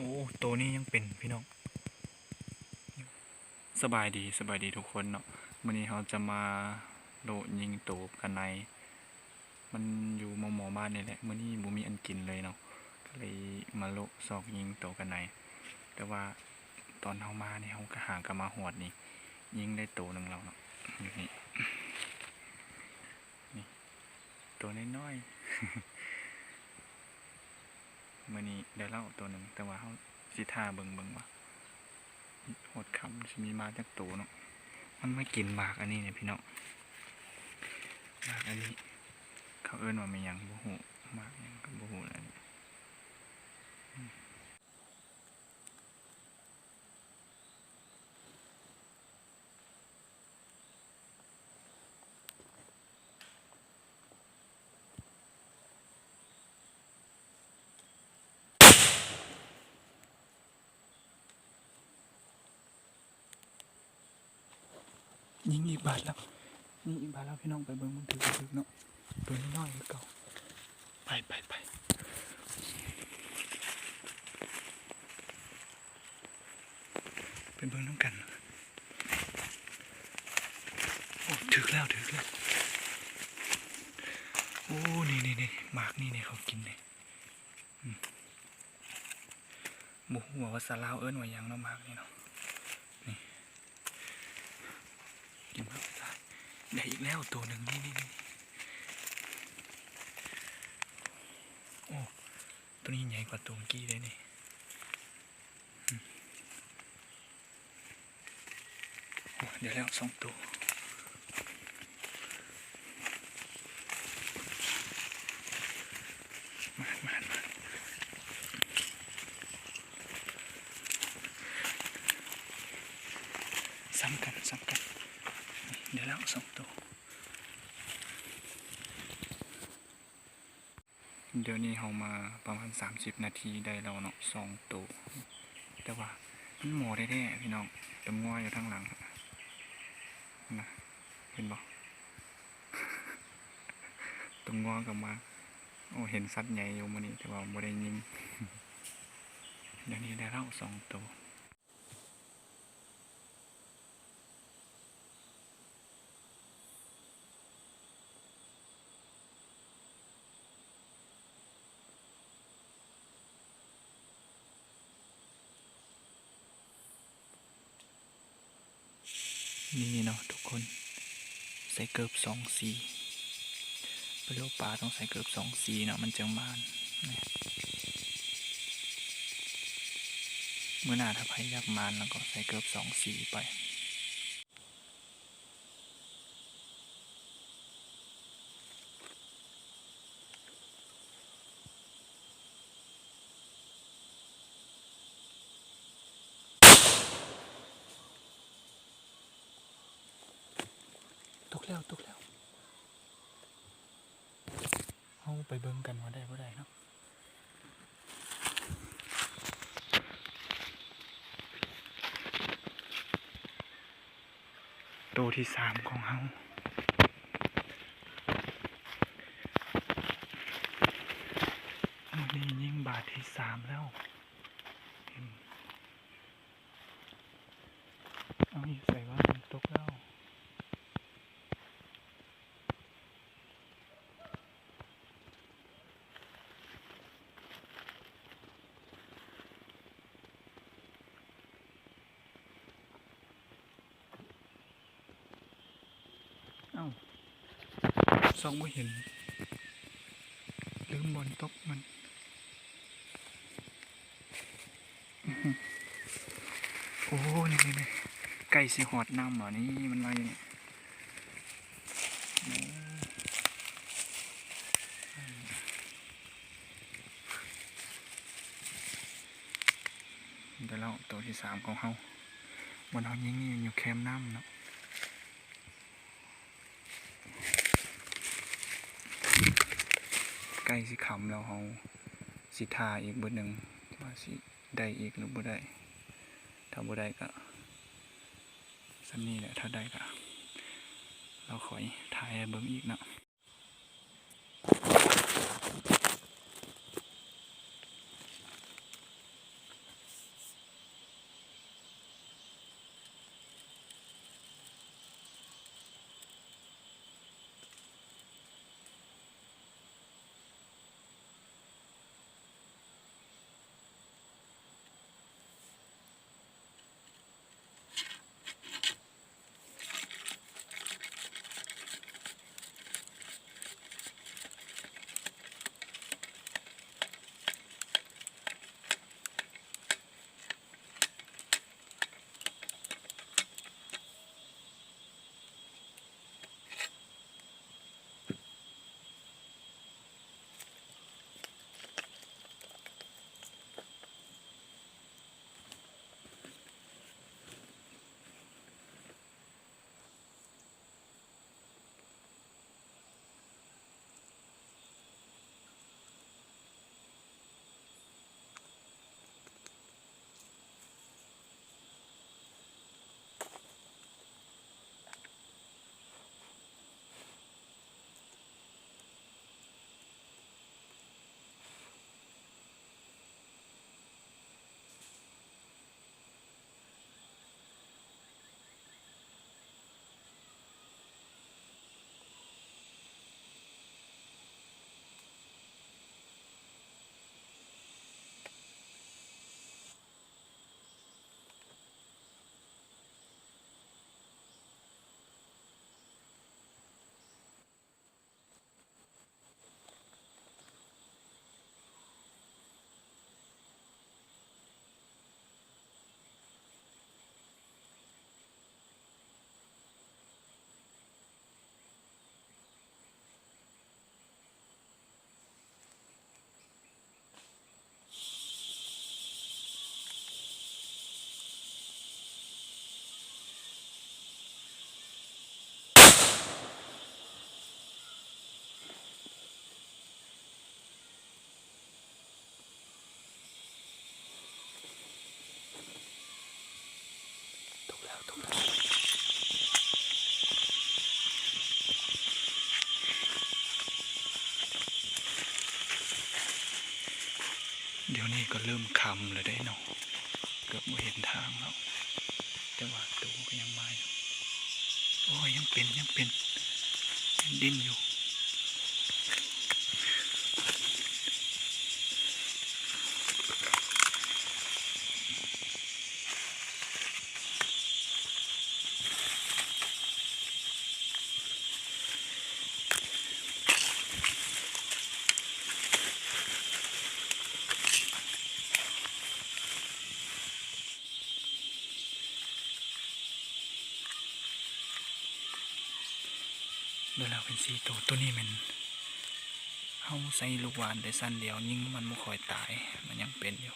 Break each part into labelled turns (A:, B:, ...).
A: อ้ตัวนี้ยังเป็นพี่น้องสบายดีทุกคนเนาะวันนี้เราจะมาโลยิงตัวกันในมันอยู่หมอบ้านนี่แหละมื้อนี้บ่มีอันกินเลยเนาะก็เลยมาโลซอกยิงตัวกันในแต่ว่าตอนเฮามานี่เฮาก็หากันมาหอดนี่ยิงได้ตัวหนึ่งแล้วเนาะอยู่นี่ตัวน้อยๆ มื้อนี้ได้เล่าตัวหนึ่งแต่ว่าเฮาสิท่าเบิ่งว่าหดคำสิมีมาจากตัวเนาะมันไม่กินหมากอันนี้เนี่ยพี่น้องหมากอันนี้เขาเอิ้นว่าไม่ยังบ่ฮู้หมากยังก็บ่ฮู้แล้วนี่ยิงอีกบาทแล้วนี่อีกบาทแล้วพี่น้องไปเบิ่งมันถือเนาะตัวน้อยๆคือเก่าไปเป็นเบิ่งน้ำกันโอ้ถือแล้วโอ้นี่หมากนี่เขากินเลยหมูหัวว่าสลาวเอิ้นว่ายังเนาะหมากนี่เนาะนี่กินมากได้อีกแล้วตัวหนึ่งนี่โอ้ตัวนี้ใหญ่กว่าตัวเมื่อกี้เลยนี่เดี๋ยวแล้ว2 ตัวมาซ้ำกันเดี๋ยวแล้ว2 ตัวเดี๋ยวนี้เรามาประมาณ30 นาทีได้แล้วเนาะ2 ตัวแต่ว่ามันหมอได้แท้พี่น้องตำง้อยอยู่ทางหลังนะเห็นบ่ตำง้อกับมาโอ้เห็นสัตว์ใหญ่อยู่มื้อนี้แต่ว่าบ่ได้ยิงเดี๋ยวนี้ได้แล้ว2 ตัวนี่เนาะทุกคนใส่เกือบ2 สีไปโลป่าต้องใส่เกือบ2 สีเนาะมันจังมานเมื่อหน้าถ้าใครอยากมานแล้วก็ใส่เกือบ2 สีไปตกแล้วเอาไปเบิ่งกันว่าได้บ่ได้เนาะตัวที่3ของเฮานี่ยิงบาทที่3แล้วเอาอยู่ใส่ว่ามันตกแล้วเอ้าส่องไม่เห็นลืมบอลตกมันโอ้นี่ไก่สิหอดน้ำเหรอนี่มันมาอย่างนี้เดี๋ยวเราตัวที่3ของเฮาบนเฮายิงอยู่แคมน้ำเนาะใกล้สิขำแล้วเฮาสิทาอีกเบอร์หนึ่งว่าสิได้อีกหรือบ่ได้ถ้าบ่ได้ก็สันนี่แหละถ้าได้ก็เราขอยถ่ายเบิ่งอีกเนาะ ก็เริ่มค่ำเลยได้เนาะเกือบไม่เห็นทางแล้วแต่ว่าตัวก็ยังมาอยู่โอ้ยยังเป็นยังดิ้นอยู่เดี๋ยวเราเป็นสีตัวนี้มันเขาใส่ลูกหวานได้สั้นเดียวยิ่งมันไม่ค่อยตายมันยังเป็นอยู่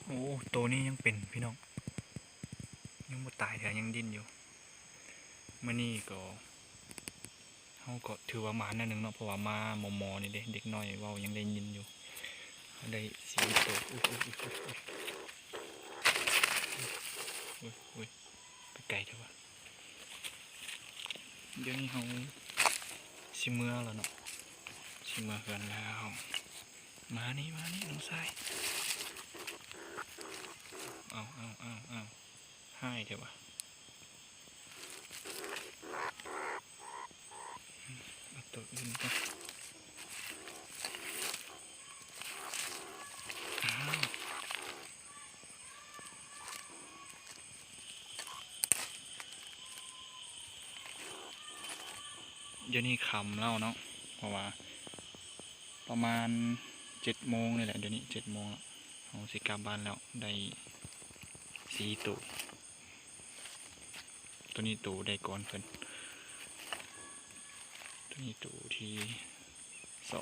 A: โอ้ตัวนี้ยังเป็นพี่น้องยังไม่ตายแต่ยังดิ้นอยู่เมื่อนี้ก็เขาก็ถือว่ามาหนึ่งเนาะเพราะว่ามาหมอนี่เด็กน้อยว่ายังได้ยินอยู่ได้สีตัวอุ้ยไปไกลเถอะวะเดี๋ยวนี้เขาชิเมื่อแล้วเนาะชิเมื่อกันแล้วมานี่น้องชายเอาให้เถอะวะเอาตัวอื่นก่อนเดี๋ยวนี้ค่ำแล้วเนาะเพราะว่าประมาณ7 โมงนี่แหละเดี๋ยวนี้7 โมงแล้วเอาสิกลับบ้านแล้วได้4 ตัวนี้ตูได้ก่อนเพิ่นตัวนี้ตูที่2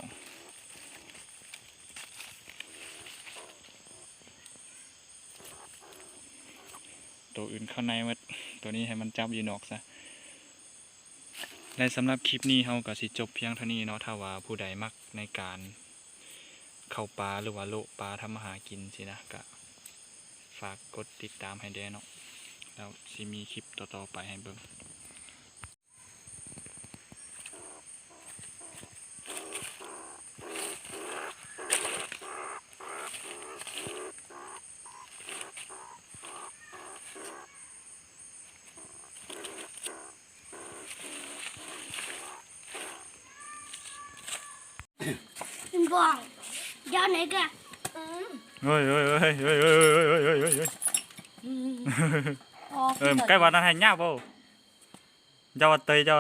A: ตัวอื่นเข้าในมัดตัวนี้ให้มันจับอยู่นอกซะและสำหรับคลิปนี้เราก็สิจบเพียงเท่านี้เนาะถ้าว่าผู้ใดมักในการเข้าป่าหรือว่าโลป่าทำอาหารกินสินะก็ฝากกดติดตามให้ด้วยเนาะแล้วสิมีคลิปต่อๆไปให้เบิ่ง
B: บ้องเดี๋ยวไหนกัน
A: เฮ้ยใกล้วันนั้นให้ยากบ่เจ้าเตย
B: เดี๋ยว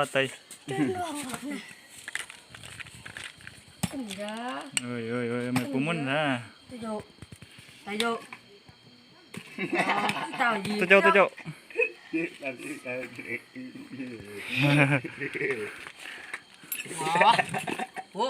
A: ไม่ปูมุ่นนะ
B: ตายโยตายยี
A: ตัวโจ
B: โอ้